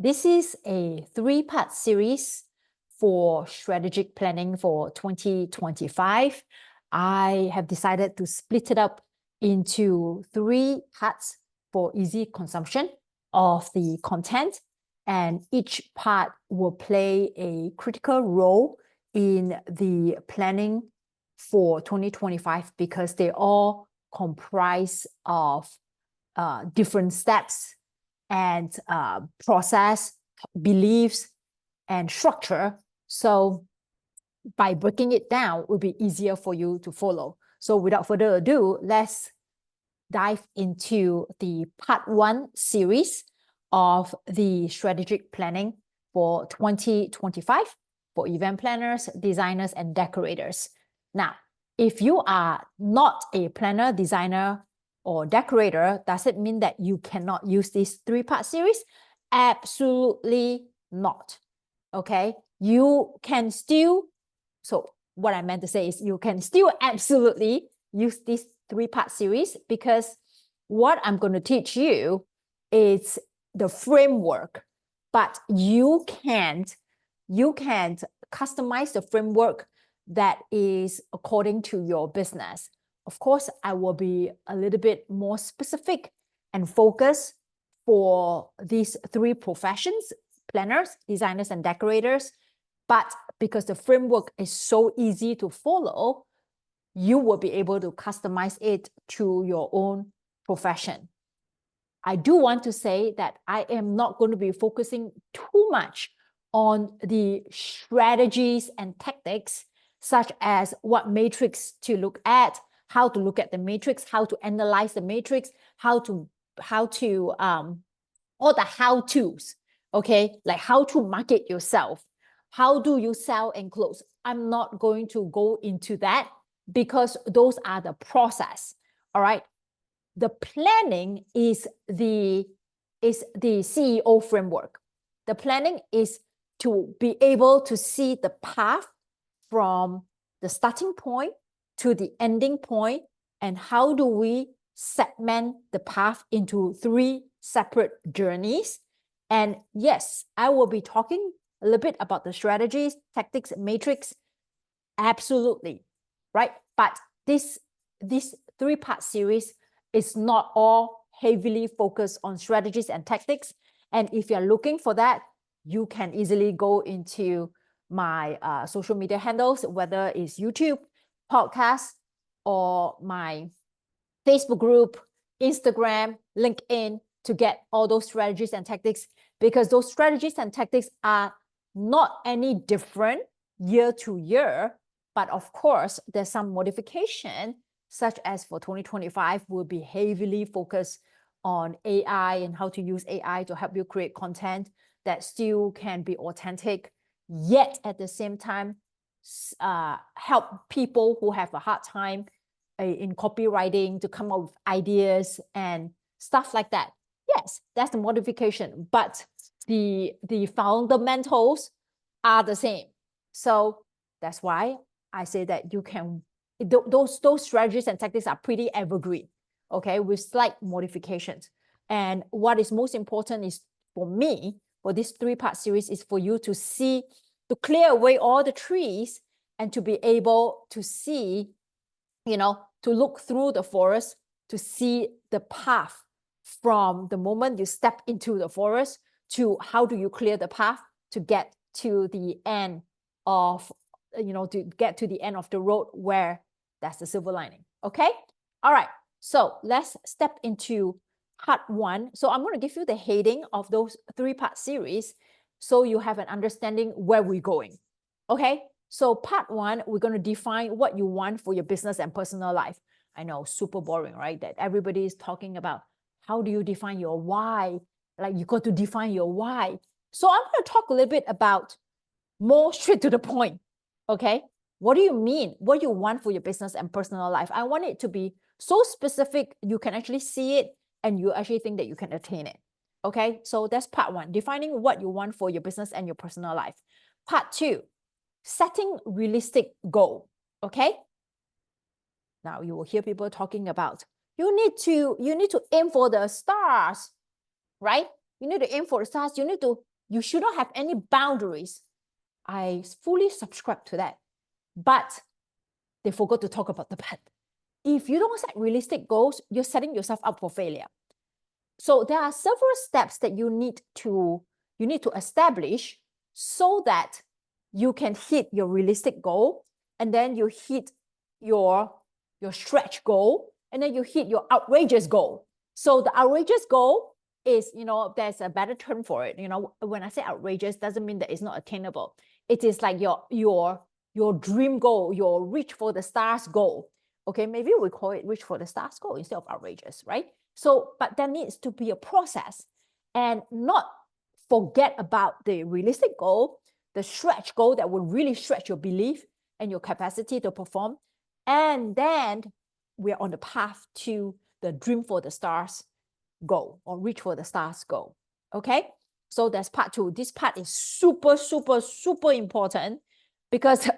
This is a three-part series for strategic planning for 2025. I have decided to split it up into three parts for easy consumption of the content, and each part will play a critical role in the planning for 2025 because they all comprise of different steps and process, beliefs, and structure. So by breaking it down, it will be easier for you to follow. So without further ado, let's dive into the part one series of the strategic planning for 2025 for event planners, designers, and decorators. Now, if you are not a planner, designer, or decorator, does it mean that you cannot use this three-part series? Absolutely not. Okay, you can still, so what I meant to say is you can still absolutely use this three-part series because what I'm going to teach you is the framework, but you can't customize the framework that is according to your business. Of course, I will be a little bit more specific and focused for these three professions: planners, designers, and decorators. But because the framework is so easy to follow, you will be able to customize it to your own profession. I do want to say that I am not going to be focusing too much on the strategies and tactics, such as what matrix to look at, how to look at the matrix, how to analyze the matrix, all the how-tos, okay? Like how to market yourself, how do you sell and close. I'm not going to go into that because those are the process, all right? The planning is the CEO framework. The planning is to be able to see the path from the starting point to the ending point, and how do we segment the path into three separate journeys. And yes, I will be talking a little bit about the strategies, tactics, matrix, absolutely, right? But this three-part series is not all heavily focused on strategies and tactics. And if you're looking for that, you can easily go into my social media handles, whether it's YouTube, podcast, or my Facebook group, Instagram, LinkedIn, to get all those strategies and tactics, because those strategies and tactics are not any different year to year. But of course, there's some modification, such as for 2025, will be heavily focused on AI and how to use AI to help you create content that still can be authentic, yet at the same time, help people who have a hard time in copywriting to come up with ideas and stuff like that. Yes, that's the modification, but the fundamentals are the same. So that's why I say that you can, those strategies and tactics are pretty evergreen, okay, with slight modifications. And what is most important is for me, for this three-part series, is for you to see, to clear away all the trees and to be able to see, to look through the forest, to see the path from the moment you step into the forest to how do you clear the path to get to the end of, to get to the end of the road where that's the silver lining. Okay. All right. So let's step into part one. So I'm going to give you the heading of those three-part series so you have an understanding where we're going. Okay. So part one, we're going to define what you want for your business and personal life. I know, super boring, right? That everybody is talking about how do you define your why? Like you got to define your why. So I'm going to talk a little bit about more straight to the point. Okay. What do you mean? What you want for your business and personal life? I want it to be so specific you can actually see it and you actually think that you can attain it. Okay. So that's part one, defining what you want for your business and your personal life. Part two, setting realistic goal. Okay. Now you will hear people talking about you need to aim for the stars, right? You need to aim for the stars. You need to You should not have any boundaries. I fully subscribe to that. But they forgot to talk about the but. If you don't set realistic goals, you're setting yourself up for failure. So there are several steps that you need to establish so that you can hit your realistic goal, and then you hit your stretch goal, and then you hit your outrageous goal. So the outrageous goal is, there's a better term for it. When I say outrageous, doesn't mean that it's not attainable. It is like your dream goal, your reach for the stars goal. Okay, maybe we call it reach for the stars goal instead of outrageous, right? So, but there needs to be a process, and not forget about the realistic goal, the stretch goal that will really stretch your belief and your capacity to perform. And then we're on the path to the dream for the stars goal, or reach for the stars goal. Okay, so that's part 2. This part is super, super, super important, because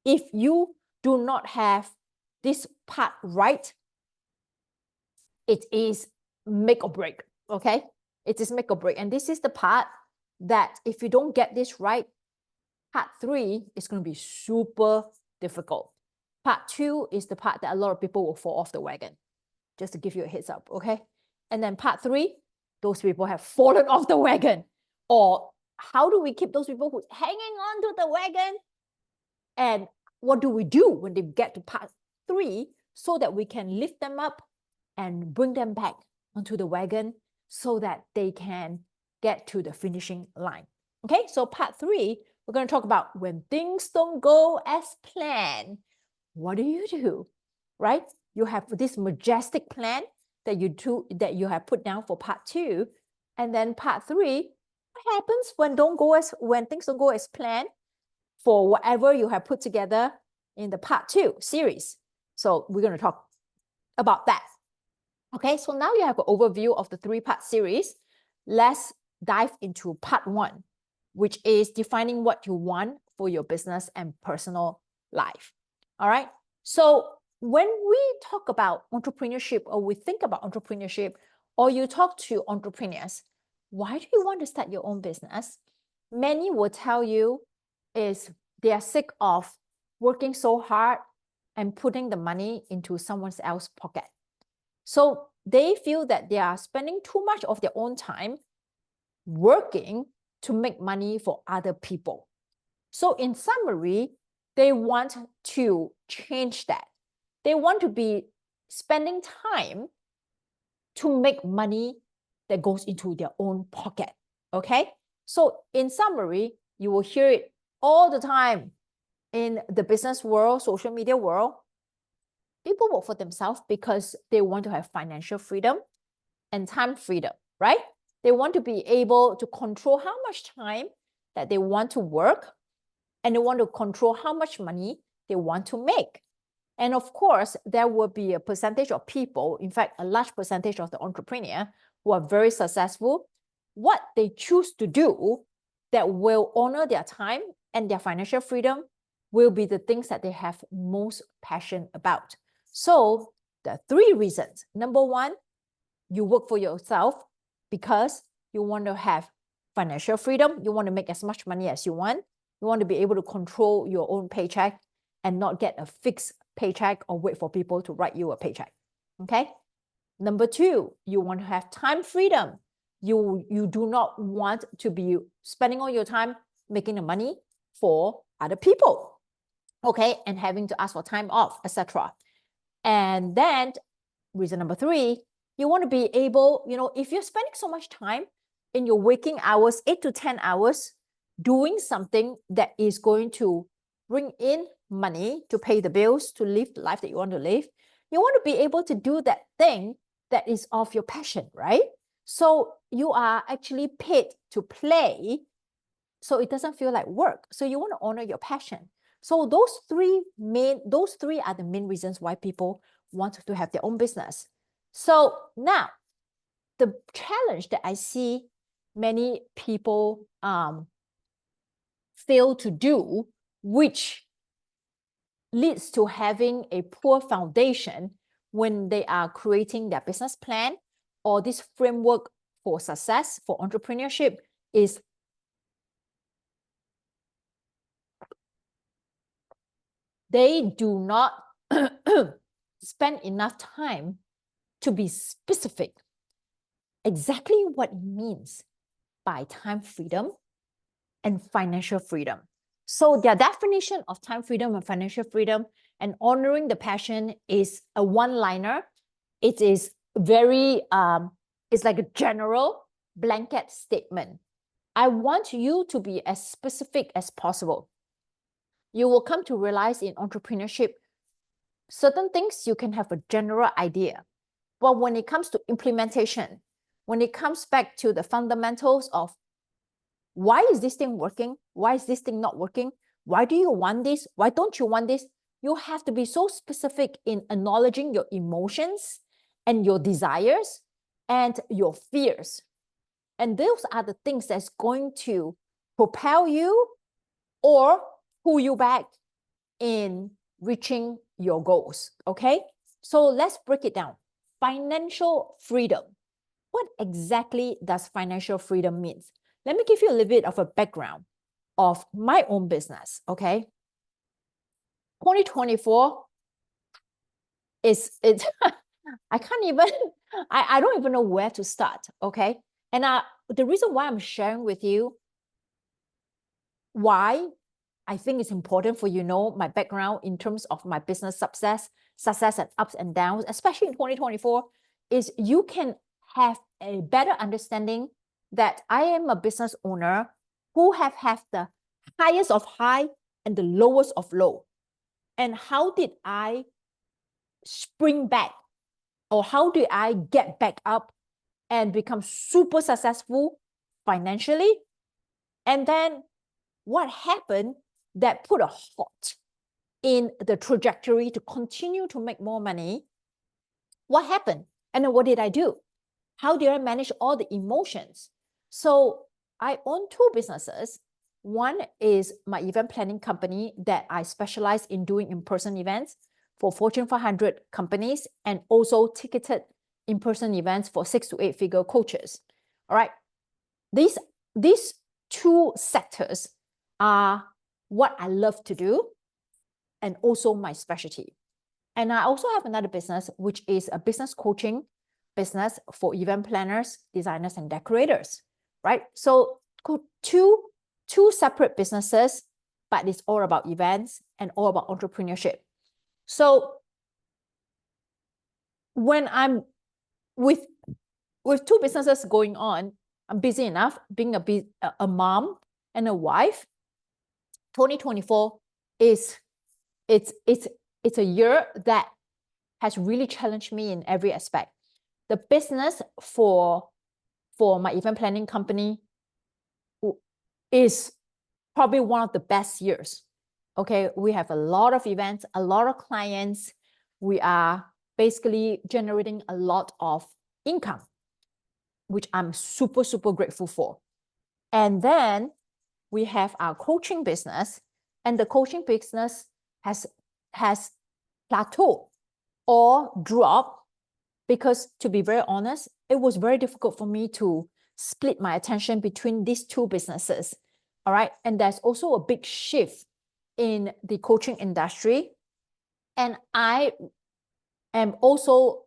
if you do not have this part right, it is make or break. Okay, it is make or break. And this is the part that if you don't get this right, part 3 is going to be super difficult. Part 2 is the part that a lot of people will fall off the wagon, just to give you a heads up. Okay, and then part 3, those people have fallen off the wagon. Or how do we keep those people who's hanging on to the wagon? And what do we do when they get to part 3 so that we can lift them up and bring them back onto the wagon so that they can get to the finishing line? Okay, so part 3, we're going to talk about when things don't go as planned. What do you do? Right? You have this majestic plan that you have put down for part 2, and then part 3. What happens when things don't go as planned for whatever you have put together in the part 2 series? So we're going to talk about that. Okay, so now you have an overview of the 3-part series. Let's dive into part 1, which is defining what you want for your business and personal life. All right, so when we talk about entrepreneurship, or we think about entrepreneurship, or you talk to entrepreneurs, why do you want to start your own business? Many will tell you is they are sick of working so hard and putting the money into someone else's pocket. So they feel that they are spending too much of their own time working to make money for other people. So in summary, they want to change that. They want to be spending time to make money that goes into their own pocket. Okay, so in summary, you will hear it all the time in the business world, social media world. People work for themselves because they want to have financial freedom and time freedom, right? They want to be able to control how much time that they want to work, and they want to control how much money they want to make. And of course, there will be a percentage of people, in fact, a large percentage of the entrepreneur who are very successful. What they choose to do that will honor their time and their financial freedom will be the things that they have most passion about. So the 3 reasons. Number 1, you work for yourself because you want to have financial freedom. You want to make as much money as you want. You want to be able to control your own paycheck and not get a fixed paycheck or wait for people to write you a paycheck. Okay. Number 2, you want to have time freedom. You do not want to be spending all your time making the money for other people. Okay, and having to ask for time off, etc. And then reason number 3, you want to be able, if you're spending so much time in your waking hours, 8 to 10 hours, doing something that is going to bring in money to pay the bills, to live the life that you want to live, you want to be able to do that thing that is of your passion, right? So you are actually paid to play, so it doesn't feel like work. So you want to honor your passion. So those three are the main reasons why people want to have their own business. So now, the challenge that I see many people fail to do, which leads to having a poor foundation when they are creating their business plan or this framework for success, for entrepreneurship, is they do not spend enough time to be specific exactly what it means by time freedom and financial freedom. So their definition of time freedom and financial freedom and honoring the passion is a one-liner. It is very, it's like a general blanket statement. I want you to be as specific as possible. You will come to realize in entrepreneurship, certain things you can have a general idea. But when it comes to implementation, when it comes back to the fundamentals of why is this thing working? Why is this thing not working? Why do you want this? Why don't you want this? You have to be so specific in acknowledging your emotions and your desires and your fears. And those are the things that's going to propel you or pull you back in reaching your goals, okay? So let's break it down. Financial freedom. What exactly does financial freedom mean? Let me give you a little bit of a background of my own business, okay? 2024 it's I can't even, I don't even know where to start, okay? And the reason why I'm sharing with you why I think it's important for you know my background in terms of my business success and ups and downs, especially in 2024, is you can have a better understanding that I am a business owner who have had the highest of high and the lowest of low. And how did I spring back, or how did I get back up and become super successful financially? And then what happened that put a halt in the trajectory to continue to make more money? What happened? And then what did I do? How did I manage all the emotions? So I own two businesses. One is my event planning company that I specialize in doing in-person events for Fortune 500 companies and also ticketed in-person events for 6 to 8 figure coaches. All right. These two sectors are what I love to do and also my specialty. And I also have another business, which is a business coaching business for event planners, designers, and decorators, right? So two separate businesses, but it's all about events and all about entrepreneurship. So when I'm with two businesses going on, I'm busy enough being a mom and a wife. 2024 is it's a year that has really challenged me in every aspect. The business for my event planning company is probably one of the best years. Okay, we have a lot of events, a lot of clients. We are basically generating a lot of income, which I'm super, super grateful for. And then we have our coaching business, and the coaching business has plateaued or dropped because, to be very honest, it was very difficult for me to split my attention between these two businesses. All right. And there's also a big shift in the coaching industry. And I am also,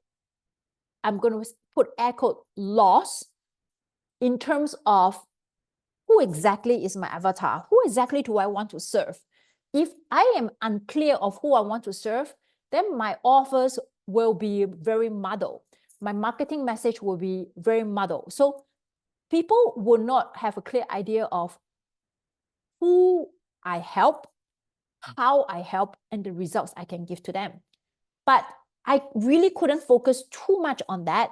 I'm going to put air quote, lost in terms of who exactly is my avatar? Who exactly do I want to serve? If I am unclear of who I want to serve, then my offers will be very muddled. My marketing message will be very muddled. So people will not have a clear idea of who I help, how I help, and the results I can give to them. But I really couldn't focus too much on that.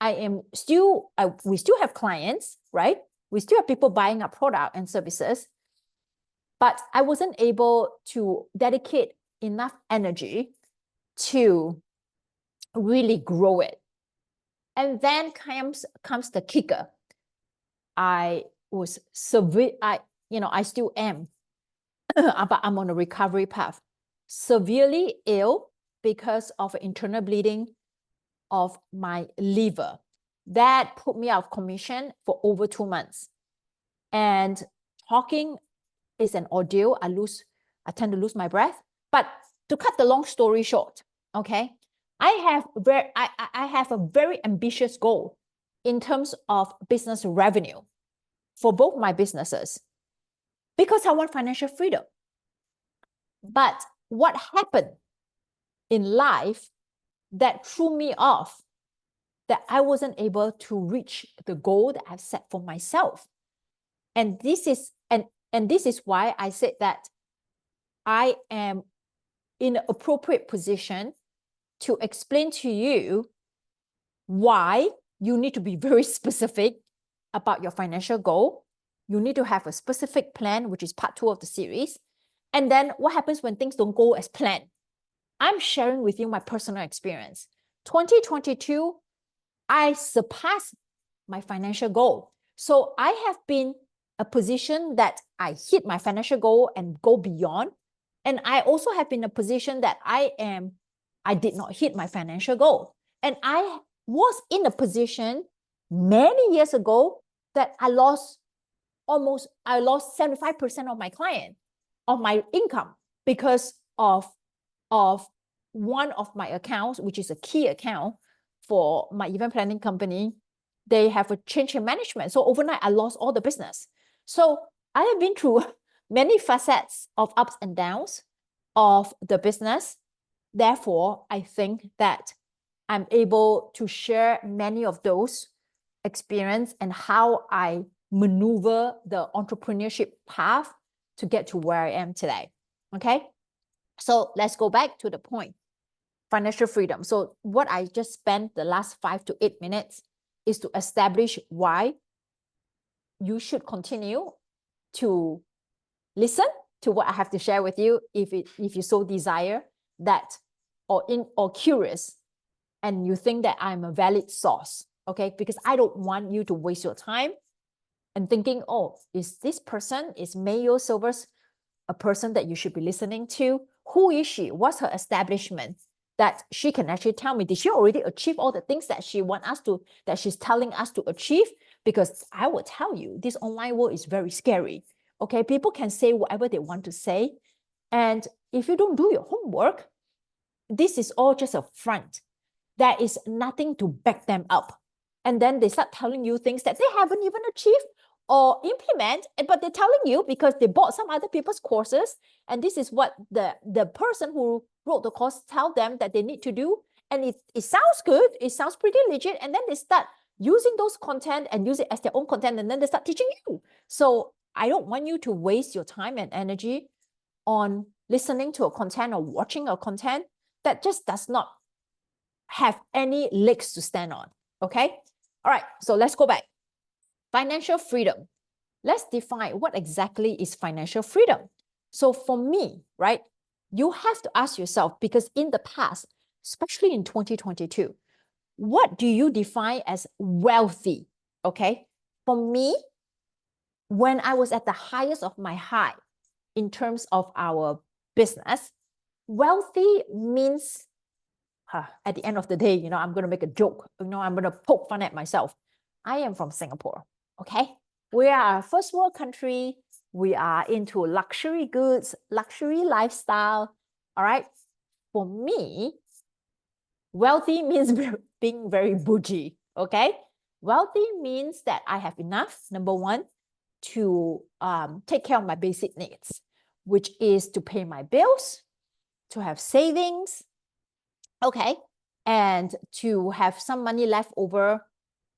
we still have clients, right? We still have people buying our product and services, but I wasn't able to dedicate enough energy to really grow it. And then comes the kicker. I was severe, I still am, but I'm on a recovery path. Severely ill because of internal bleeding of my liver. That put me out of commission for over 2 months. and talking is an ordeal. I tend to lose my breath. But to cut the long story short, okay, I have a very ambitious goal in terms of business revenue for both my businesses because I want financial freedom. But what happened in life that threw me off, that I wasn't able to reach the goal that I've set for myself. And this is why I said that I am in an appropriate position to explain to you why you need to be very specific about your financial goal. You need to have a specific plan, which is part 2 of the series. And then what happens when things don't go as planned? I'm sharing with you my personal experience. 2022, I surpassed my financial goal. So I have been a position that I hit my financial goal and go beyond. And I also have been a position that I did not hit my financial goal. And I was in a position many years ago that I lost 75% of my client, of my income, because of one of my accounts, which is a key account for my event planning company. They have a change in management. So overnight, I lost all the business. So I have been through many facets of ups and downs of the business. Therefore, I think that I'm able to share many of those experience and how I maneuver the entrepreneurship path to get to where I am today. Okay. So let's go back to the point. Financial freedom. So what I just spent the last 5 to 8 minutes is to establish why you should continue to listen to what I have to share with you if you so desire that, or curious and you think that I'm a valid source, okay? Because I don't want you to waste your time and thinking, oh, is Mayo Silvers a person that you should be listening to? Who is she? What's her establishment? That she can actually tell me, did she already achieve all the things that she's telling us to achieve? Because I will tell you, this online world is very scary. Okay, people can say whatever they want to say. And if you don't do your homework, this is all just a front. There is nothing to back them up. And then they start telling you things that they haven't even achieved or implement, but they're telling you because they bought some other people's courses. And this is what the person who wrote the course tell them that they need to do. And it sounds good. It sounds pretty legit. And then they start using those content and use it as their own content. And then they start teaching you. So I don't want you to waste your time and energy on listening to a content or watching a content that just does not have any legs to stand on. Okay. All right. So let's go back. Financial freedom. Let's define what exactly is financial freedom. So for me, right, you have to ask yourself, because in the past, especially in 2022, what do you define as wealthy? Okay. For me, when I was at the highest of my high in terms of our business, wealthy means, at the end of the day, I'm going to make a joke. I'm going to poke fun at myself. I am from Singapore, okay? We are a first world country. We are into luxury goods, luxury lifestyle, all right? For me, wealthy means being very bougie, okay? Wealthy means that I have enough, number one, to take care of my basic needs, which is to pay my bills, to have savings, okay, and to have some money left over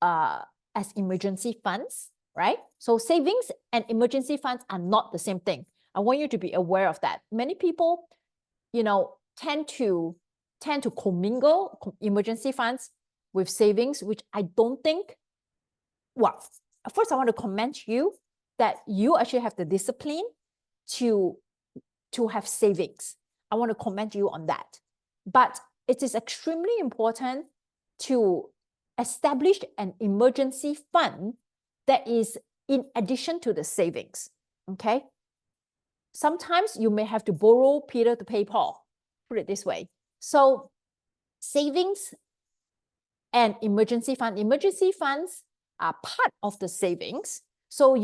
as emergency funds, right? So savings and emergency funds are not the same thing. I want you to be aware of that. Many people, tend to commingle emergency funds with savings, which I don't think, well, first I want to commend you that you actually have the discipline to have savings. I want to commend you on that. But it is extremely important to establish an emergency fund that is in addition to the savings, okay? Sometimes you may have to borrow Peter to pay Paul, put it this way. So savings and emergency funds are part of the savings. So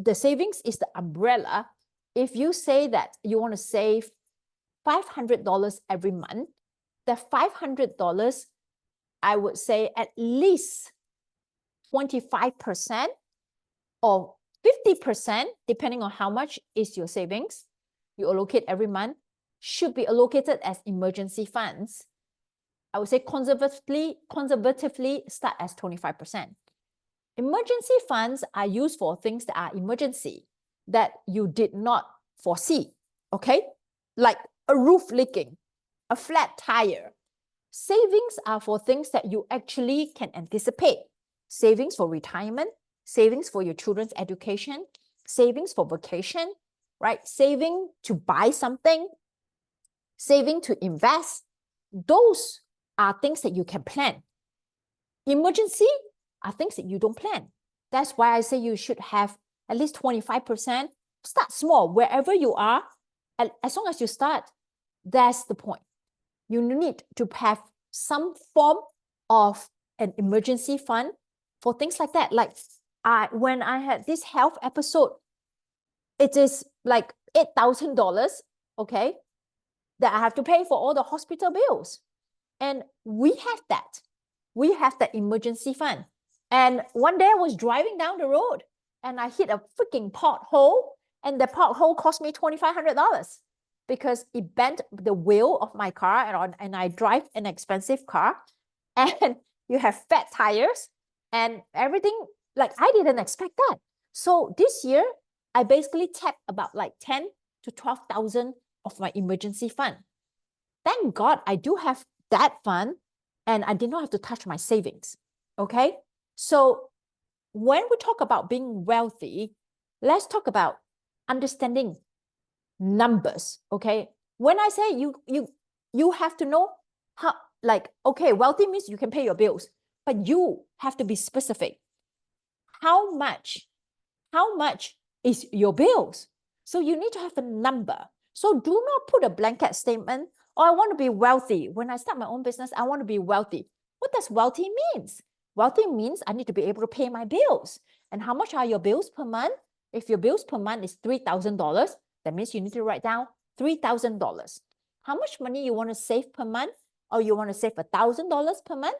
the savings is the umbrella. If you say that you want to save $500 every month, the $500, I would say at least 25% or 50%, depending on how much is your savings you allocate every month, should be allocated as emergency funds. I would say conservatively start as 25%. Emergency funds are used for things that are emergency, that you did not foresee, okay? Like a roof leaking, a flat tire. Savings are for things that you actually can anticipate. Savings for retirement, savings for your children's education, savings for vacation, right? Saving to buy something, saving to invest. Those are things that you can plan. Emergency are things that you don't plan. That's why I say you should have at least 25%. Start small, wherever you are. As long as you start, that's the point. You need to have some form of an emergency fund for things like that. Like when I had this health episode, it is like $8,000, okay, that I have to pay for all the hospital bills. And we have that. We have that emergency fund. And one day I was driving down the road and I hit a freaking pothole, and the pothole cost me $2,500 because it bent the wheel of my car, and I drive an expensive car, and you have fat tires and everything. Like, I didn't expect that. So this year, I basically tapped about like 10 to 12,000 of my emergency fund. Thank God I do have that fund, and I did not have to touch my savings, okay? So when we talk about being wealthy, let's talk about understanding numbers, okay? When I say you have to know how, like, okay, wealthy means you can pay your bills, but you have to be specific. How much is your bills? So you need to have a number. So do not put a blanket statement, oh, I want to be wealthy. When I start my own business, I want to be wealthy. What does wealthy means? Wealthy means I need to be able to pay my bills. And how much are your bills per month? If your bills per month is $3,000, that means you need to write down $3,000. How much money you want to save per month? Or you want to save $1,000 per month?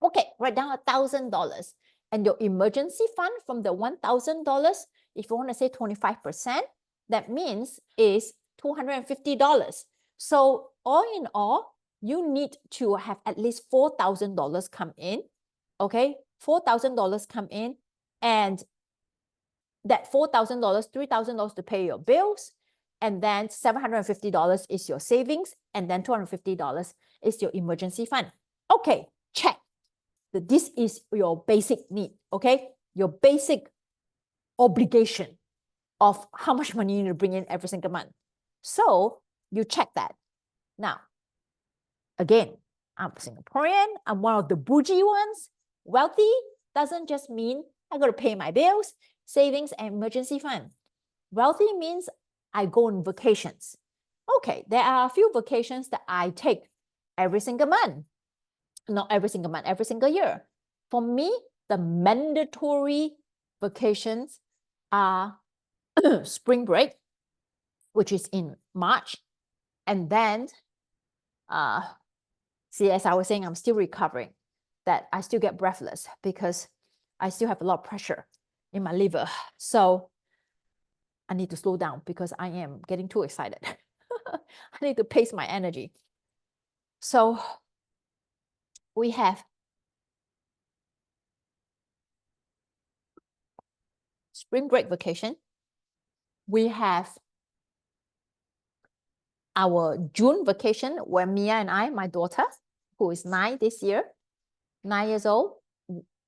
Okay, write down $1,000. And your emergency fund from the $1,000, if you want to say 25%, that means is $250. So all in all, you need to have at least $4,000 come in, okay? $4,000 come in, and that $4,000, $3,000 to pay your bills, and then $750 is your savings, and then $250 is your emergency fund. Okay, check. This is your basic need, okay? Your basic obligation of how much money you need to bring in every single month. So you check that. Now, again, I'm Singaporean. I'm one of the bougie ones. Wealthy doesn't just mean I got to pay my bills, savings, and emergency fund. Wealthy means I go on vacations. Okay, there are a few vacations that I take every single month. Not every single month, every single year. For me, the mandatory vacations are spring break, which is in March. And then, see, as I was saying, I'm still recovering, that I still get breathless because I still have a lot of pressure in my liver. So I need to slow down because I am getting too excited. I need to pace my energy. So we have spring break vacation. We have our June vacation where Mia and I, my daughter, who is 9 this year, 9 years old,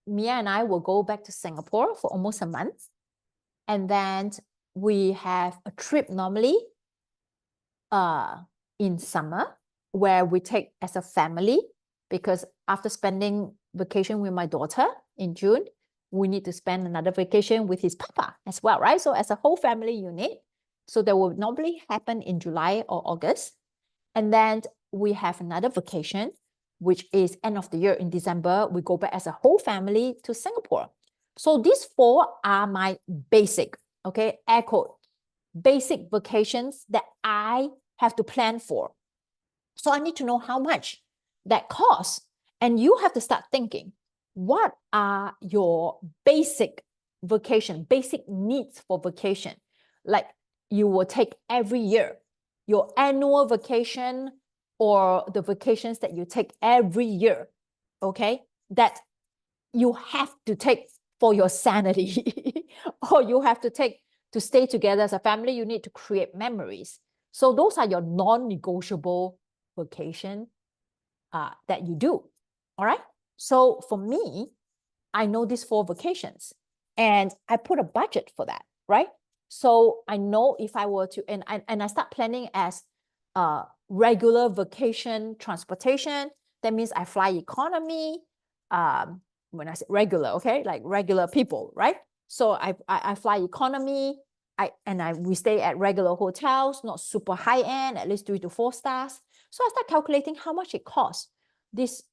Mia and I will go back to Singapore for almost a month. And then we have a trip normally in summer where we take as a family, because after spending vacation with my daughter in June, we need to spend another vacation with his papa as well, right? So as a whole family unit. So that will normally happen in July or August. And then we have another vacation, which is end of the year in December. We go back as a whole family to Singapore. So these 4 are my basic okay, air quote, basic vacations that I have to plan for. So I need to know how much that costs. And you have to start thinking, what are your basic vacation, basic needs for vacation? Like you will take every year, your annual vacation or the vacations that you take every year, okay? That you have to take for your sanity or you have to take to stay together as a family. You need to create memories. So those are your non-negotiable vacation that you do. All right. So for me, I know these 4 vacations and I put a budget for that, right? So I know if I were to, and I start planning as regular vacation transportation. That means I fly economy. When I say regular, okay, like regular people, right? So I fly economy. We stay at regular hotels, not super high end, at least 3 to 4 stars. So I start calculating how much it costs. This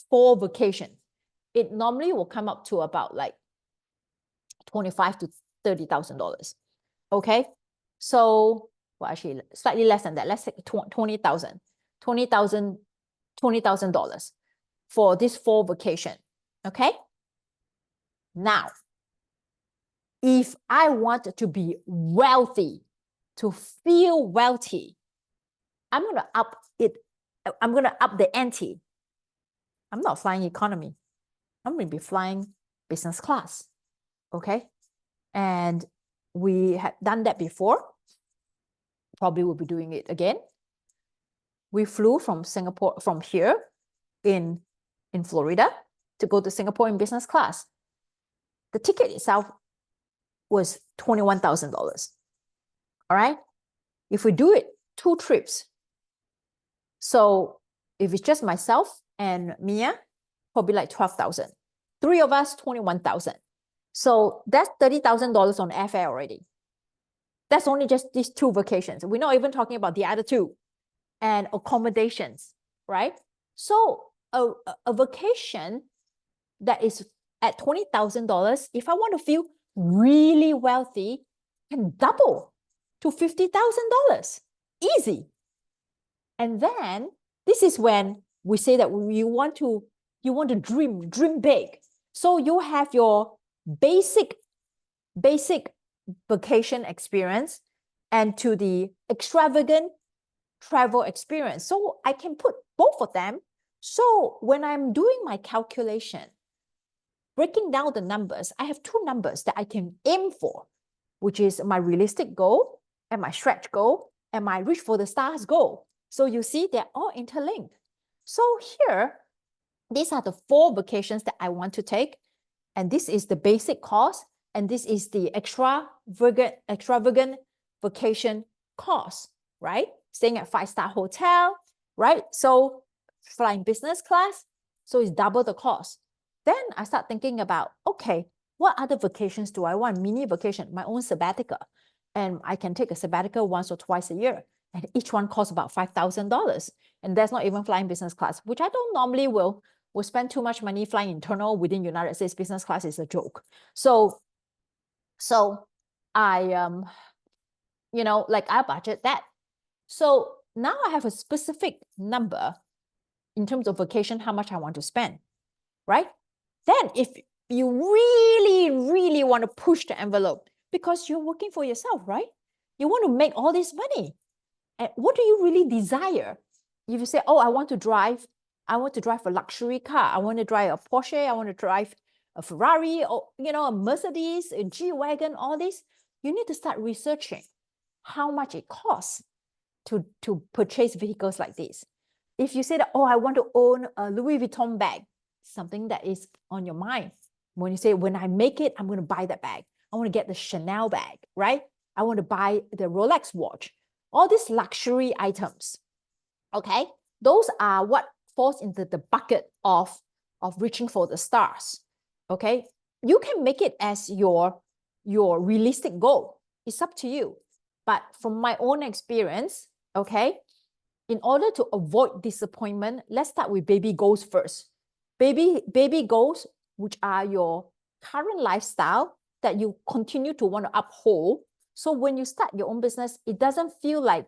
4 vacation. It normally will come up to about like $25,000 to $30,000. Okay, so well, actually slightly less than that. Let's say $20,000 for this 4 vacation. Okay. Now, if I want to be wealthy, to feel wealthy, I'm going to up it. I'm going to up the ante. I'm not flying economy. I'm going to be flying business class. Okay. And we had done that before. Probably will be doing it again. We flew from Singapore, from here in Florida to go to Singapore in business class. The ticket itself was $21,000. All right. If we do it 2 trips, so if it's just myself and Mia, probably like 12,000. 3 of us, 21,000. So that's $30,000 on airfare already. That's only just these 2 vacations. We're not even talking about the other 2 and accommodations, right? So a vacation that is at $20,000, if I want to feel really wealthy, can double to $50,000. Easy. And then this is when we say that you want to dream big. So you have your basic vacation experience and to the extravagant travel experience. So I can put both of them. So when I'm doing my calculation, breaking down the numbers, I have 2 numbers that I can aim for, which is my realistic goal and my stretch goal and my reach for the stars goal. So you see, they're all interlinked. So here, these are the 4 vacations that I want to take. And this is the basic cost. And this is the extravagant vacation cost, right? Staying at 5-star hotel, right? So flying business class, so it's double the cost. Then I start thinking about, okay, what other vacations do I want? Mini vacation, my own sabbatical. And I can take a sabbatical once or twice a year. And each one costs about $5,000. And that's not even flying business class, which I don't normally will spend too much money flying internal within United States. Business class is a joke. So I, like I budget that. So now I have a specific number in terms of vacation, how much I want to spend, right? Then if you really, really want to push the envelope because you're working for yourself, right? You want to make all this money. And what do you really desire? If you say, oh, I want to drive a luxury car. I want to drive a Porsche. I want to drive a Ferrari or, a Mercedes, a G-Wagon, all this. You need to start researching how much it costs to purchase vehicles like this. If you say that, oh, I want to own a Louis Vuitton bag, something that is on your mind. When you say, when I make it, I'm going to buy that bag. I want to get the Chanel bag, right? I want to buy the Rolex watch. All these luxury items, okay? Those are what falls into the bucket of reaching for the stars, okay? You can make it as your realistic goal. It's up to you. But from my own experience, okay, in order to avoid disappointment, let's start with baby goals first. Baby goals, which are your current lifestyle that you continue to want to uphold. So when you start your own business, it doesn't feel like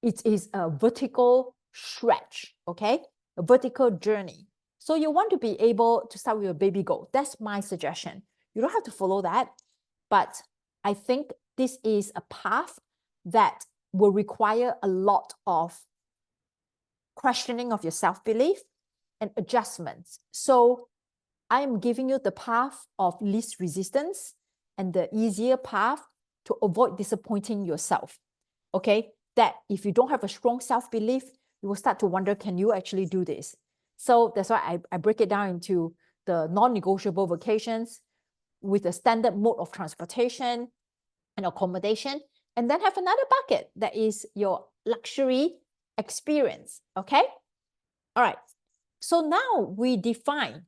it is a vertical stretch, okay? A vertical journey. So you want to be able to start with a baby goal. That's my suggestion. You don't have to follow that, but I think this is a path that will require a lot of questioning of your self-belief and adjustments. So I'm giving you the path of least resistance and the easier path to avoid disappointing yourself. Okay, that if you don't have a strong self-belief, you will start to wonder, can you actually do this? So that's why I break it down into the non-negotiable vacations with a standard mode of transportation and accommodation, and then have another bucket that is your luxury experience, okay? All right, so now we define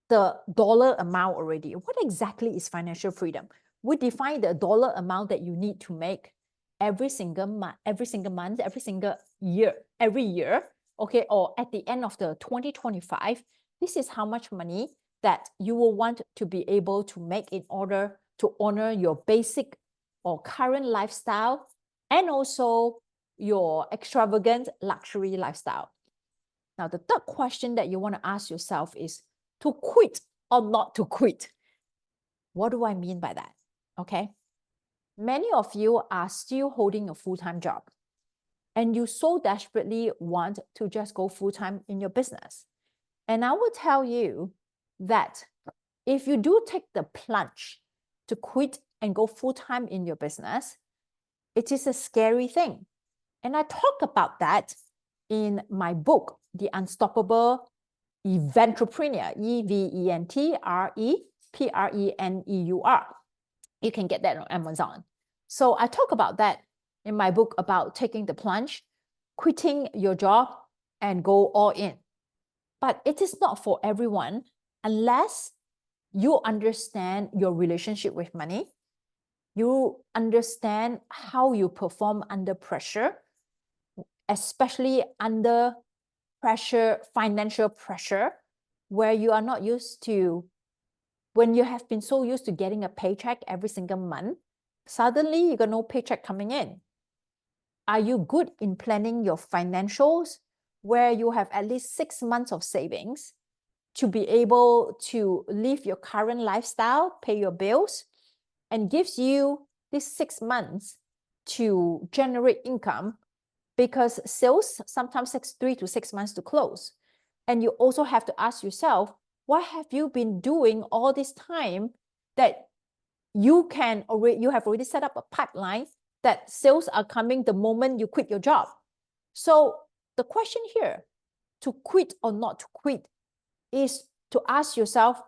the dollar amount already. What exactly is financial freedom? We define the dollar amount that you need to make every single month, every single year, every year, okay, or at the end of the 2025, this is how much money that you will want to be able to make in order to honor your basic or current lifestyle and also your extravagant luxury lifestyle. Now, the third question that you want to ask yourself is to quit or not to quit. What do I mean by that? Okay. Many of you are still holding a full-time job and you so desperately want to just go full-time in your business. And I will tell you that if you do take the plunge to quit and go full-time in your business, it is a scary thing. And I talk about that in my book, The Unstoppable Eventrepreneur, Eventrepreneur. You can get that on Amazon. So I talk about that in my book about taking the plunge, quitting your job, and go all in. But it is not for everyone unless you understand your relationship with money. You understand how you perform under pressure, especially under pressure, financial pressure, where you are not used to, when you have been so used to getting a paycheck every single month, suddenly you got no paycheck coming in. Are you good in planning your financials where you have at least 6 months of savings to be able to live your current lifestyle, pay your bills, and gives you these 6 months to generate income, because sales sometimes takes 3 to 6 months to close. And you also have to ask yourself, what have you been doing all this time that you have already set up a pipeline that sales are coming the moment you quit your job? So the question here, to quit or not to quit, is to ask yourself,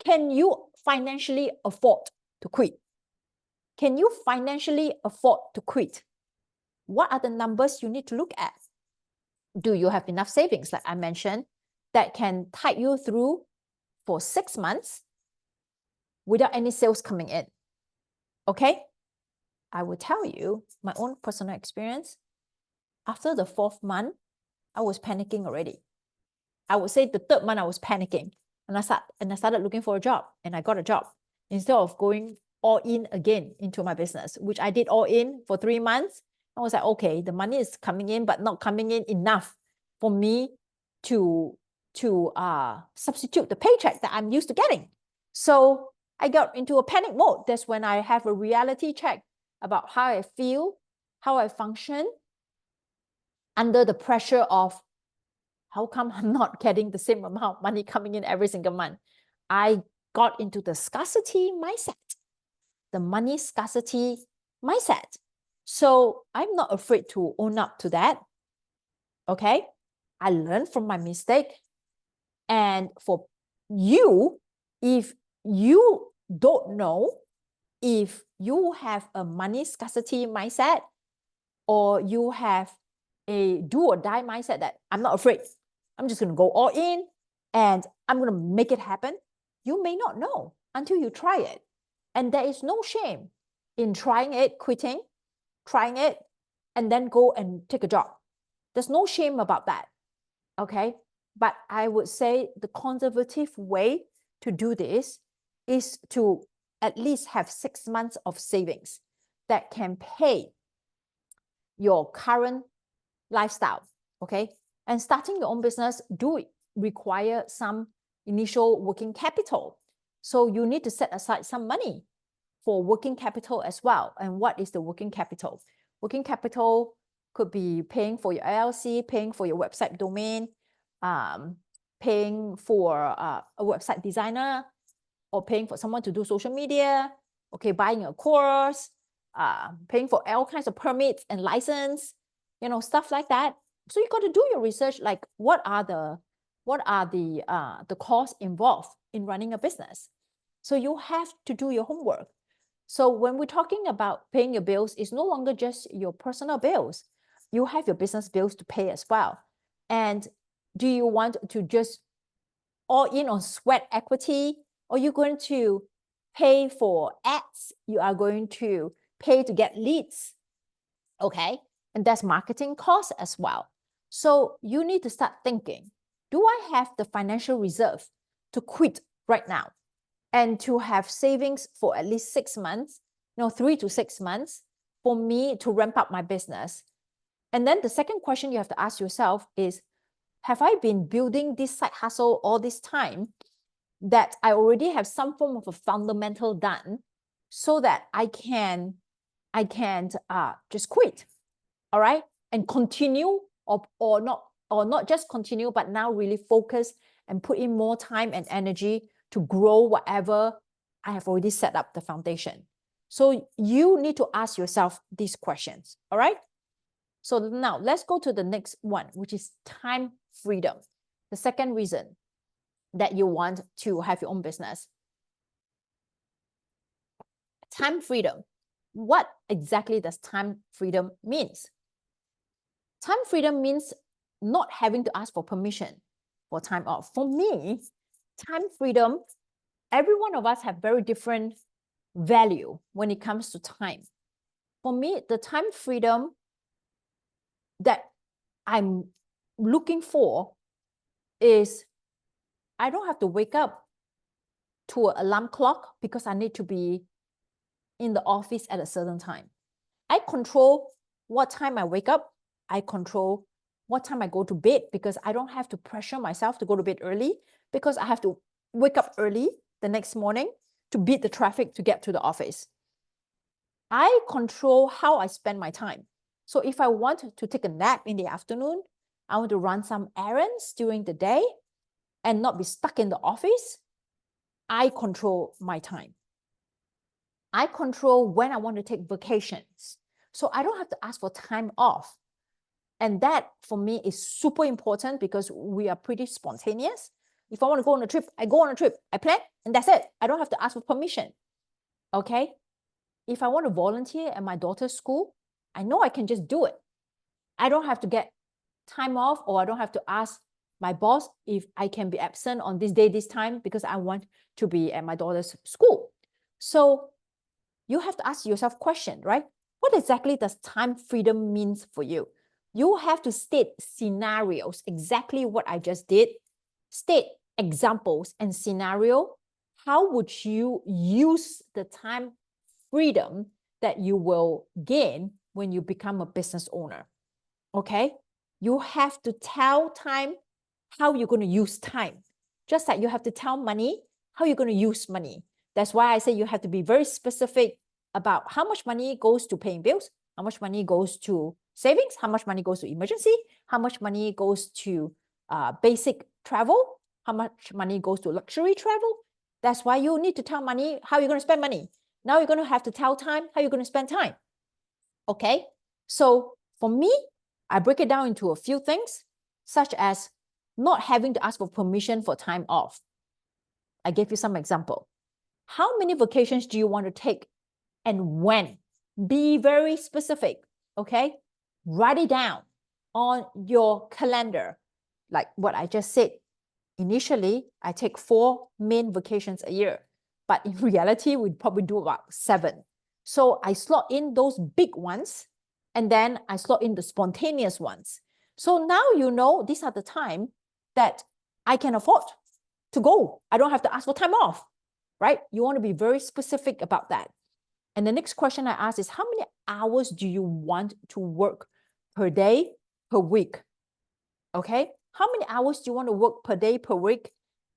can you financially afford to quit? Can you financially afford to quit? What are the numbers you need to look at? Do you have enough savings, like I mentioned, that can tide you through for 6 months without any sales coming in? Okay, I will tell you my own personal experience. After the 4th month, I was panicking already. I would say the 3rd month I was panicking, and I started looking for a job, and I got a job instead of going all in again into my business, which I did all in for 3 months. I was like, okay, the money is coming in, but not coming in enough for me to substitute the paycheck that I'm used to getting. So I got into a panic mode. That's when I have a reality check about how I feel, how I function under the pressure of how come I'm not getting the same amount of money coming in every single month. I got into the scarcity mindset, the money scarcity mindset. So I'm not afraid to own up to that. Okay, I learned from my mistake. And for you, if you don't know if you have a money scarcity mindset or you have a do or die mindset that I'm not afraid, I'm just going to go all in and I'm going to make it happen, you may not know until you try it. And there is no shame in trying it, quitting, trying it, and then go and take a job. There's no shame about that. Okay. But I would say the conservative way to do this is to at least have 6 months of savings that can pay your current lifestyle, okay? And starting your own business do require some initial working capital. So you need to set aside some money for working capital as well. And what is the working capital? Working capital could be paying for your LLC, paying for your website domain, paying for a website designer, or paying for someone to do social media, okay, buying a course, paying for all kinds of permits and license, you know, stuff like that. So you got to do your research, like what are the costs involved in running a business. So you have to do your homework. So when we're talking about paying your bills, it's no longer just your personal bills. You have your business bills to pay as well. And do you want to just all in on sweat equity, or you're going to pay for ads? You are going to pay to get leads, okay? And that's marketing costs as well. So you need to start thinking, do I have the financial reserve to quit right now and to have savings for at least 6 months, 3 to 6 months for me to ramp up my business? And then the second question you have to ask yourself is, have I been building this side hustle all this time that I already have some form of a fundamental done so that I can just quit, all right? And continue or not just continue, but now really focus and put in more time and energy to grow whatever I have already set up the foundation. So you need to ask yourself these questions, all right? So now let's go to the next one, which is time freedom. The second reason that you want to have your own business. Time freedom. What exactly does time freedom means? Time freedom means not having to ask for permission for time off. For me, time freedom, every one of us have very different value when it comes to time. For me, the time freedom that I'm looking for is I don't have to wake up to an alarm clock because I need to be in the office at a certain time. I control what time I wake up. I control what time I go to bed because I don't have to pressure myself to go to bed early because I have to wake up early the next morning to beat the traffic to get to the office. I control how I spend my time. So if I want to take a nap in the afternoon, I want to run some errands during the day and not be stuck in the office, I control my time. I control when I want to take vacations. So I don't have to ask for time off. And that for me is super important because we are pretty spontaneous. If I want to go on a trip, I go on a trip, I plan, and that's it. I don't have to ask for permission. Okay? If I want to volunteer at my daughter's school, I know I can just do it. I don't have to get time off, or I don't have to ask my boss if I can be absent on this day, this time, because I want to be at my daughter's school. So you have to ask yourself a question, right? What exactly does time freedom means for you? You have to state scenarios, exactly what I just did. State examples and scenario. How would you use the time freedom that you will gain when you become a business owner? Okay? You have to tell time how you're going to use time. Just like you have to tell money how you're going to use money. That's why I say you have to be very specific about how much money goes to paying bills, how much money goes to savings, how much money goes to emergency, how much money goes to basic travel, how much money goes to luxury travel. That's why you need to tell money how you're going to spend money. Now you're going to have to tell time how you're going to spend time. Okay? So for me, I break it down into a few things, such as not having to ask for permission for time off. I gave you some example. How many vacations do you want to take and when? Be very specific, okay? Write it down on your calendar. Like what I just said, initially, I take 4 main vacations a year, but in reality, we'd probably do about 7. So I slot in those big ones, and then I slot in the spontaneous ones. So now you know these are the time that I can afford to go. I don't have to ask for time off. right? You want to be very specific about that. And the next question I ask is, how many hours do you want to work per day, per week? Okay, how many hours do you want to work per day, per week?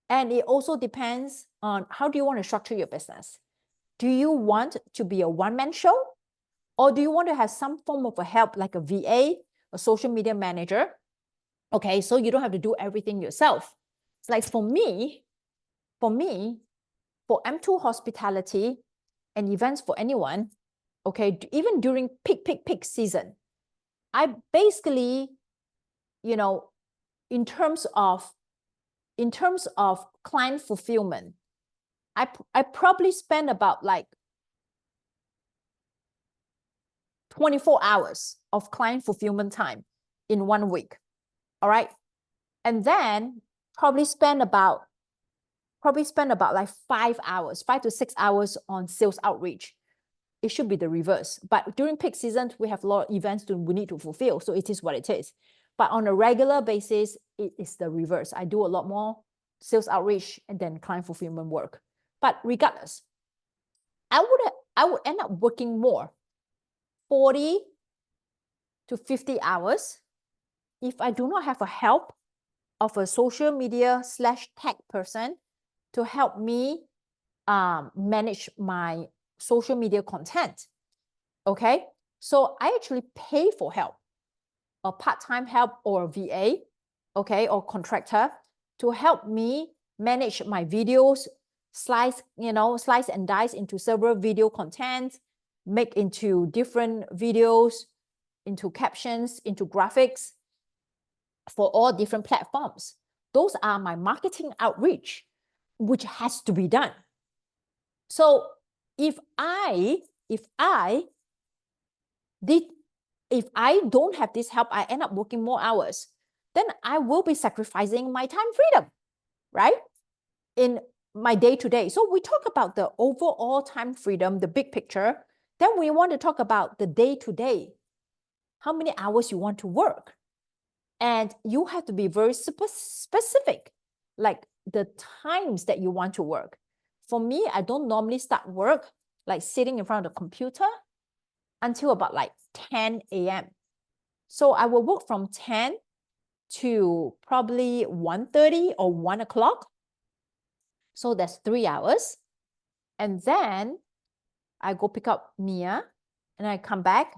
And it also depends on how do you want to structure your business. Do you want to be a one-man show? Or do you want to have some form of a help like a VA, a social media manager? Okay, so you don't have to do everything yourself. It's like for me, for M2 hospitality and events for anyone, okay, even during peak season, I basically, you know, in terms of client fulfillment, I probably spend about like 24 hours of client fulfillment time in 1 week. All right. And then probably spend about like 5 hours, 5 to 6 hours on sales outreach. It should be the reverse. But during peak season, we have a lot of events we need to fulfill. So it is what it is. But on a regular basis, it is the reverse. I do a lot more sales outreach and then client fulfillment work. But regardless, I would end up working more, 40 to 50 hours, if I do not have a help of a social media / tech person to help me manage my social media content. Okay, so I actually pay for help, a part-time help or a VA, okay, or contractor to help me manage my videos, slice and dice into several video content, make into different videos, into captions, into graphics for all different platforms. Those are my marketing outreach, which has to be done. So if I don't have this help, I end up working more hours, then I will be sacrificing my time freedom, right? In my day-to-day. So we talk about the overall time freedom, the big picture. Then we want to talk about the day-to-day, how many hours you want to work. And you have to be very specific, like the times that you want to work. For me, I don't normally start work like sitting in front of the computer until about like 10 a.m. So I will work from 10 to probably 1:30 or 1 o'clock. So that's 3 hours. And then I go pick up Mia and I come back.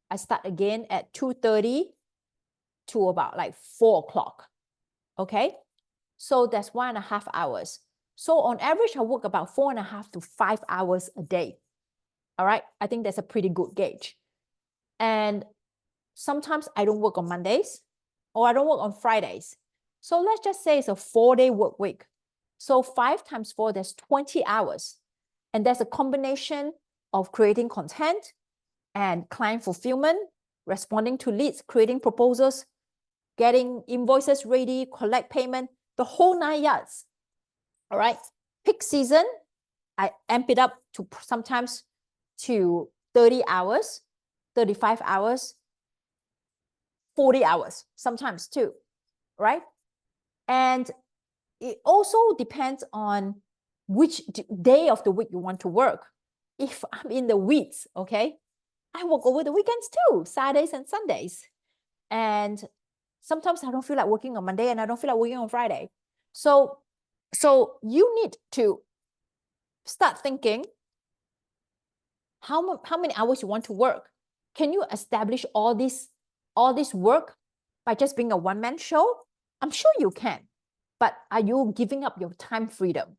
I start again at 2:30 to about like 4 o'clock. Okay. So that's 1.5 hours. So on average, I work about 4.5 to 5 hours a day. All right. I think that's a pretty good gauge. And sometimes I don't work on Mondays or I don't work on Fridays. So let's just say it's a 4-day work week. So 5 times 4, that's 20 hours. And that's a combination of creating content and client fulfillment, responding to leads, creating proposals, getting invoices ready, collect payment, the whole 9 yards. All right. Peak season, I amp it up to sometimes to 30 hours, 35 hours, 40 hours, sometimes too, right? And it also depends on which day of the week you want to work. If I'm in the weeks, okay, I work over the weekends too, Saturdays and Sundays. And sometimes I don't feel like working on Monday and I don't feel like working on Friday. So you need to start thinking how many hours you want to work. Can you establish all this work by just being a one-man show? I'm sure you can, but are you giving up your time freedom?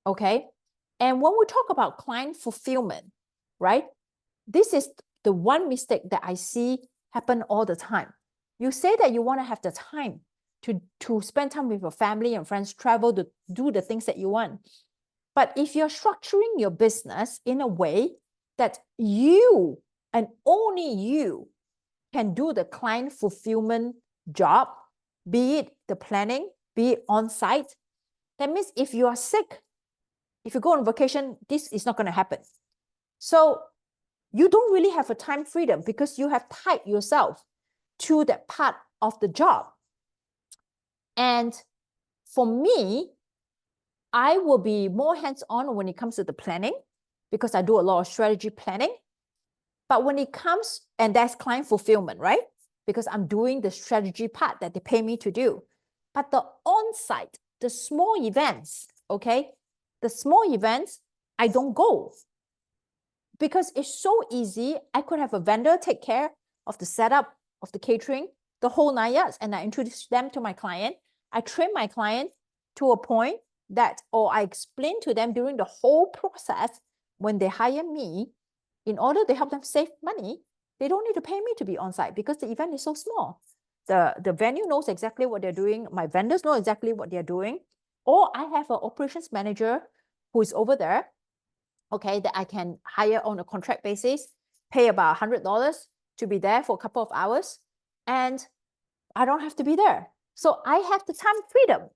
Okay. And when we talk about client fulfillment, right? This is the one mistake that I see happen all the time. You say that you want to have the time to spend time with your family and friends, travel, to do the things that you want. But if you're structuring your business in a way that you and only you can do the client fulfillment job, be it the planning, be it on-site, that means if you are sick, if you go on vacation, this is not going to happen. So you don't really have a time freedom because you have tied yourself to that part of the job. And for me, I will be more hands-on when it comes to the planning because I do a lot of strategy planning. But when it comes, and that's client fulfillment, right? Because I'm doing the strategy part that they pay me to do. But the on-site, the small events, okay? The small events, I don't go because it's so easy. I could have a vendor take care of the setup of the catering, the whole 9 yards, and I introduce them to my client. I train my client to a point that, or I explain to them during the whole process when they hire me, in order to help them save money, they don't need to pay me to be on site because the event is so small. The venue knows exactly what they're doing. My vendors know exactly what they're doing. Or I have an operations manager who is over there, okay, that I can hire on a contract basis, pay about $100 to be there for a couple of hours, and I don't have to be there. So I have the time freedom.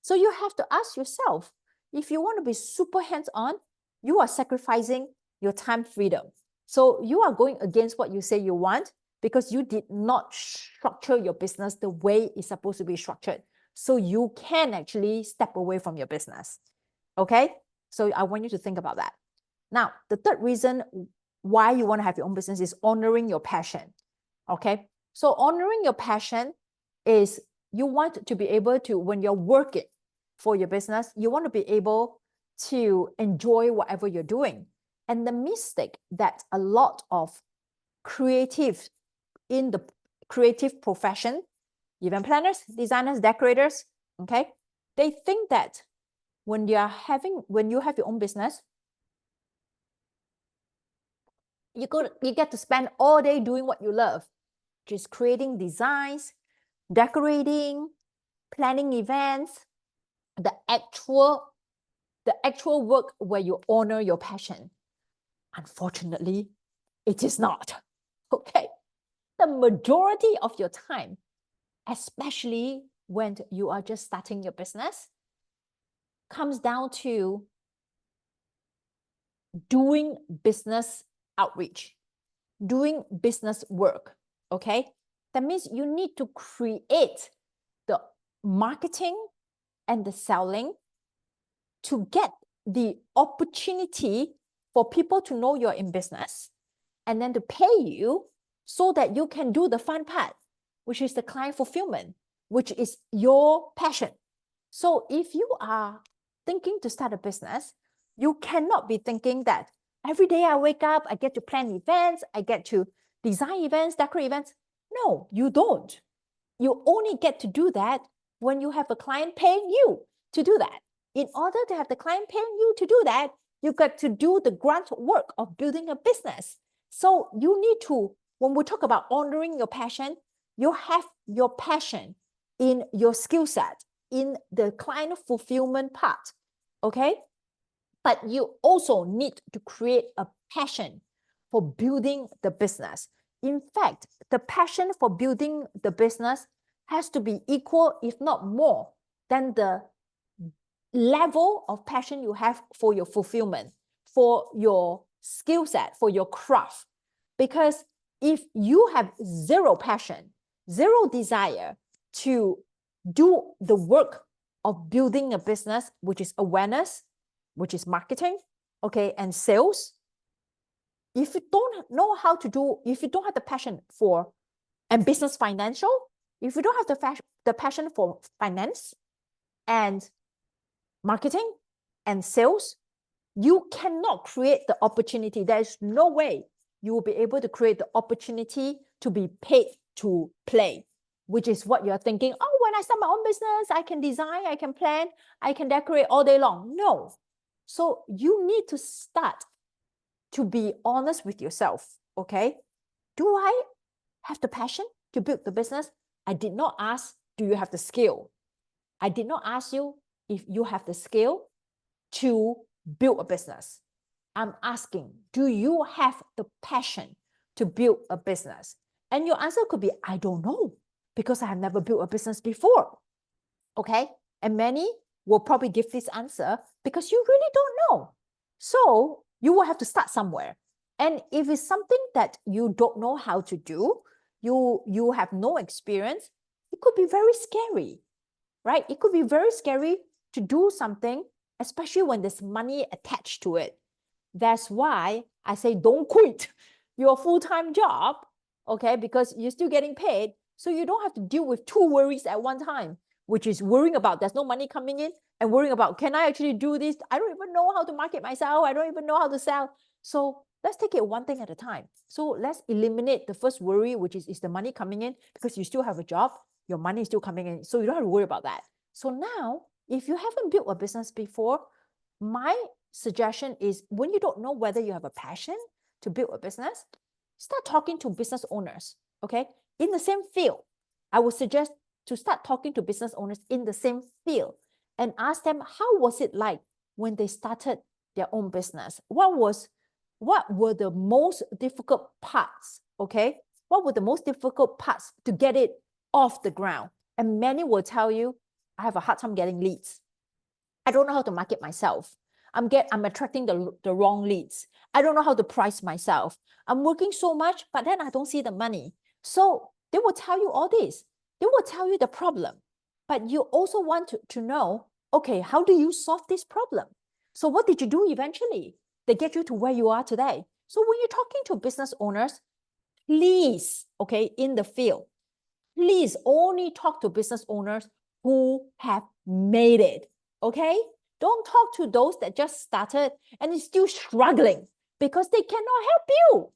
So you have to ask yourself, if you want to be super hands-on, you are sacrificing your time freedom. So you are going against what you say you want because you did not structure your business the way it's supposed to be structured. So you can actually step away from your business. Okay? So I want you to think about that. Now, the third reason why you want to have your own business is honoring your passion. Okay? So honoring your passion is you want to be able to, when you're working for your business, you want to be able to enjoy whatever you're doing. And the mistake that a lot of creatives in the creative profession, event planners, designers, decorators, okay, they think that when you have your own business, you get to spend all day doing what you love, just creating designs, decorating, planning events, the actual work where you honor your passion. Unfortunately, it is not. Okay. The majority of your time, especially when you are just starting your business, comes down to doing business outreach, doing business work. Okay. That means you need to create the marketing and the selling to get the opportunity for people to know you're in business and then to pay you so that you can do the fun part, which is the client fulfillment, which is your passion. So if you are thinking to start a business, you cannot be thinking that every day I wake up, I get to plan events, I get to design events, decorate events. No, you don't. You only get to do that when you have a client paying you to do that. In order to have the client paying you to do that, you got to do the grunt work of building a business. So you need to, when we talk about honoring your passion, you have your passion in your skill set, in the client fulfillment part, okay? But you also need to create a passion for building the business. In fact, the passion for building the business has to be equal, if not more, than the level of passion you have for your fulfillment, for your skill set, for your craft. Because if you have zero passion, zero desire to do the work of building a business, which is awareness, which is marketing, okay, and sales, if you don't know how to do, if you don't have the passion for, and business financial, if you don't have the passion for finance and marketing and sales, you cannot create the opportunity. There is no way you will be able to create the opportunity to be paid to play, which is what you're thinking. Oh, when I start my own business, I can design, I can plan, I can decorate all day long. No. So you need to start to be honest with yourself, okay? Do I have the passion to build the business? I did not ask, do you have the skill? I did not ask you if you have the skill to build a business. I'm asking, do you have the passion to build a business? And your answer could be, I don't know, because I have never built a business before. Okay? And many will probably give this answer because you really don't know. So you will have to start somewhere. And if it's something that you don't know how to do, you have no experience, it could be very scary, right? It could be very scary to do something especially when there's money attached to it. That's why I say don't quit your full-time job, okay? Because you're still getting paid. So you don't have to deal with two worries at one time, which is worrying about there's no money coming in and worrying about, can I actually do this? I don't even know how to market myself. I don't even know how to sell. So let's take it one thing at a time. So let's eliminate the first worry, which is the money coming in? Because you still have a job, your money is still coming in. So you don't have to worry about that. So now, if you haven't built a business before, my suggestion is when you don't know whether you have a passion to build a business, start talking to business owners, okay? In the same field. I would suggest to start talking to business owners in the same field and ask them, how was it like when they started their own business? What were the most difficult parts, okay? What were the most difficult parts to get it off the ground? And many will tell you, I have a hard time getting leads. I don't know how to market myself. I'm attracting the wrong leads. I don't know how to price myself. I'm working so much, but then I don't see the money. So they will tell you all this. They will tell you the problem. But you also want to know, okay, how do you solve this problem? So what did you do eventually? They get you to where you are today. So when you're talking to business owners, please, okay, in the field, please only talk to business owners who have made it, okay? Don't talk to those that just started and is still struggling because they cannot help you.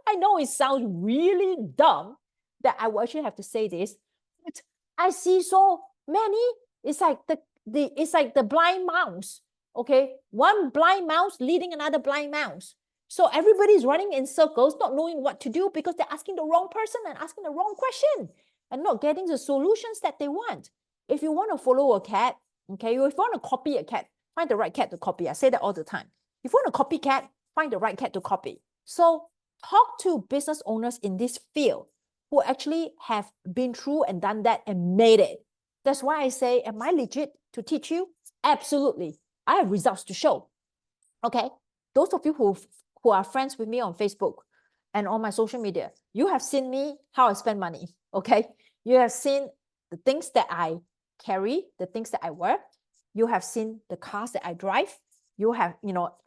I know it sounds really dumb that I will actually have to say this, but I see so many. It's like the blind mouse, okay? One blind mouse leading another blind mouse. So everybody's running in circles, not knowing what to do because they're asking the wrong person and asking the wrong question and not getting the solutions that they want. If you want to follow a cat, okay, if you want to copy a cat, find the right cat to copy. I say that all the time. If you want to copy cat, find the right cat to copy. So talk to business owners in this field who actually have been through and done that and made it. That's why I say, am I legit to teach you? Absolutely. I have results to show. Okay. Those of you who are friends with me on Facebook and on my social media, you have seen me how I spend money. Okay. You have seen the things that I carry, the things that I wear. You have seen the cars that I drive. You have,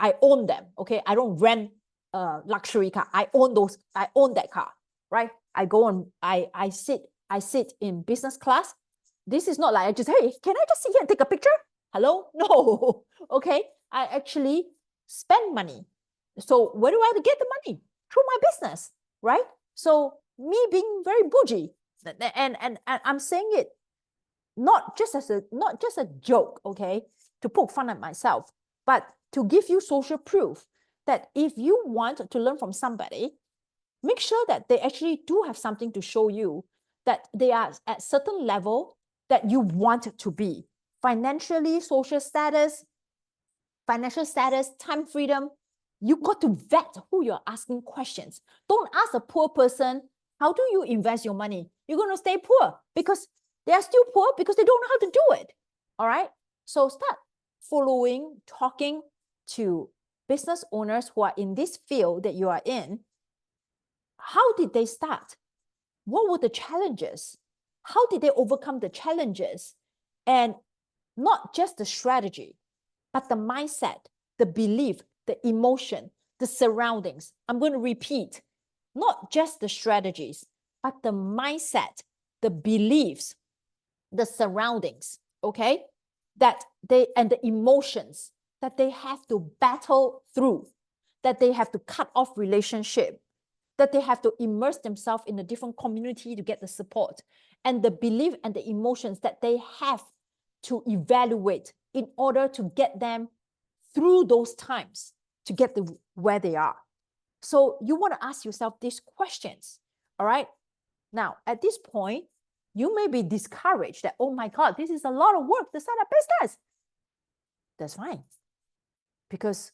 I own them. Okay. I don't rent a luxury car. I own that car, right? I sit in business class. This is not like I just, hey, can I just sit here and take a picture? Hello? No. Okay. I actually spend money. So where do I have to get the money? Through my business, right? So me being very bougie, and I'm saying it not just a joke, okay, to poke fun at myself, but to give you social proof that if you want to learn from somebody, make sure that they actually do have something to show you that they are at certain level that you want to be. Financially, financial status, time freedom, you got to vet who you're asking questions. Don't ask a poor person, how do you invest your money? You're going to stay poor because they are still poor because they don't know how to do it. All right. So start talking to business owners who are in this field that you are in. How did they start? What were the challenges? How did they overcome the challenges? And not just the strategy, but the mindset, the belief, the emotion, the surroundings. I'm going to repeat, not just the strategies, but the mindset, the beliefs, the surroundings, okay? And the emotions that they have to battle through, that they have to cut off relationship, that they have to immerse themselves in a different community to get the support, and the belief and the emotions that they have to evaluate in order to get them through those times to get where they are. So you want to ask yourself these questions, all right? Now, at this point, you may be discouraged that, oh my God, this is a lot of work to start a business. That's fine. Because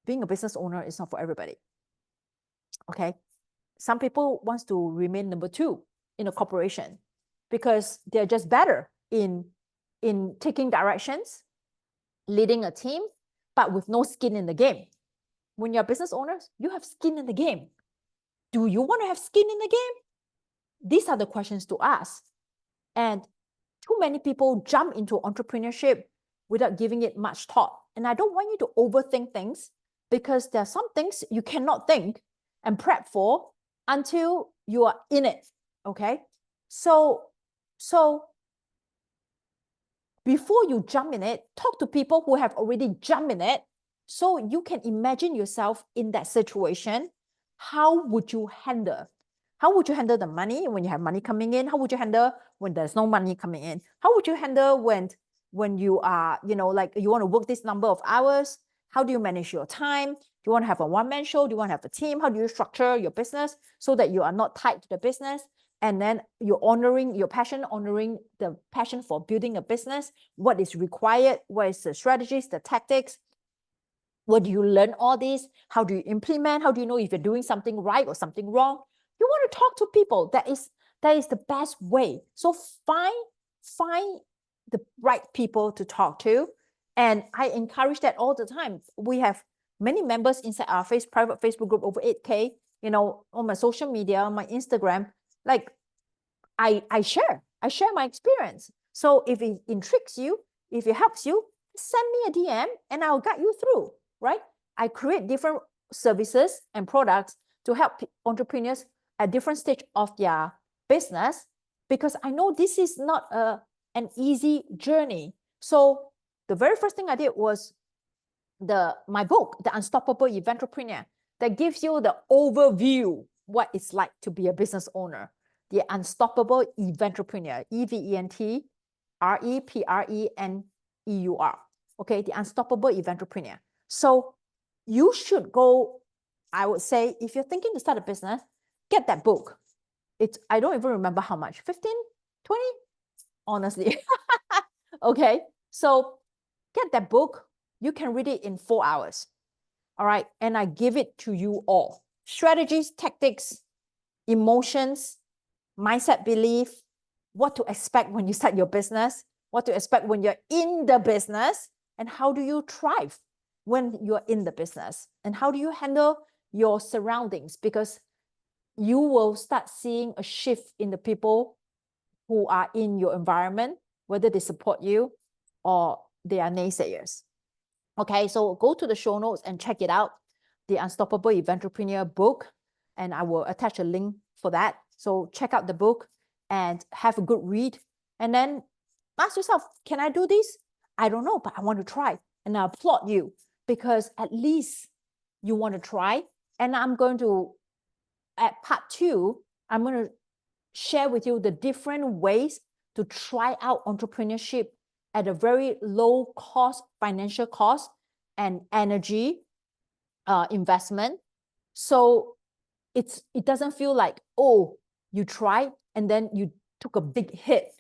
being a business owner is not for everybody. Okay? Some people want to remain number two in a corporation because they're just better in taking directions, leading a team, but with no skin in the game. When you're business owners, you have skin in the game. Do you want to have skin in the game? These are the questions to ask. And too many people jump into entrepreneurship without giving it much thought. And I don't want you to overthink things, because there are some things you cannot think and prep for until you are in it, okay? So before you jump in it, talk to people who have already jumped in it, so you can imagine yourself in that situation. How would you handle? How would you handle the money when you have money coming in? How would you handle when there's no money coming in? How would you handle when you are, like you want to work this number of hours? How do you manage your time? Do you want to have a one-man show? Do you want to have a team? How do you structure your business so that you are not tied to the business? And then you're honoring your passion, honoring the passion for building a business. What is required? What is the strategies, the tactics? Where do you learn all this? How do you implement? How do you know if you're doing something right or something wrong? You want to talk to people. That is the best way. So find the right people to talk to. And I encourage that all the time. We have many members inside our private Facebook group, over 8K, on my social media, on my Instagram. Like I share my experience. So if it intrigues you, if it helps you, send me a DM and I'll guide you through, right? I create different services and products to help entrepreneurs at different stage of their business, because I know this is not an easy journey. So the very first thing I did was my book, The Unstoppable Eventrepreneur, that gives you the overview what it's like to be a business owner. The Unstoppable Eventrepreneur, EVENTREPRENEUR. Okay, the Unstoppable Eventrepreneur. So you should go, I would say, if you're thinking to start a business, get that book. I don't even remember how much, 15, 20? Honestly. Okay, so get that book. You can read it in 4 hours. All right, and I give it to you all. Strategies, tactics, emotions, mindset, belief, what to expect when you start your business, what to expect when you're in the business, and how do you thrive when you're in the business, and how do you handle your surroundings, because you will start seeing a shift in the people who are in your environment, whether they support you or they are naysayers. Okay, so go to the show notes and check it out, the Unstoppable Eventrepreneur book, and I will attach a link for that. So check out the book and have a good read. And then ask yourself, can I do this? I don't know, but I want to try. And I applaud you, because at least you want to try. And I'm going to, at part 2, I'm going to share with you the different ways to try out entrepreneurship at a very low cost, financial cost, and energy investment. So it doesn't feel like, oh, you tried and then you took a big hit,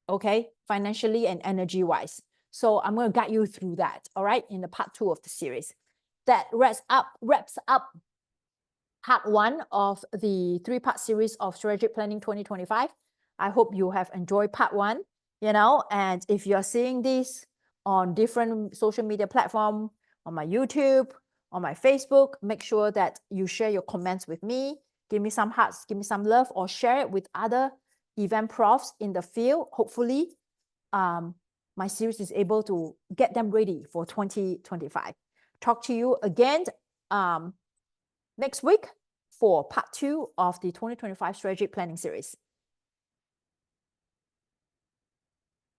okay, financially and energy wise. So I'm going to guide you through that, all right, in the part 2 of the series. That wraps up part 1 of the 3-part series of Strategic Planning 2025. I hope you have enjoyed part 1, and if you're seeing this on different social media platforms, on my YouTube, on my Facebook, make sure that you share your comments with me. Give me some hearts, give me some love, or share it with other event profs in the field. Hopefully, my series is able to get them ready for 2025. Talk to you again next week for part 2 of the 2025 Strategic Planning series.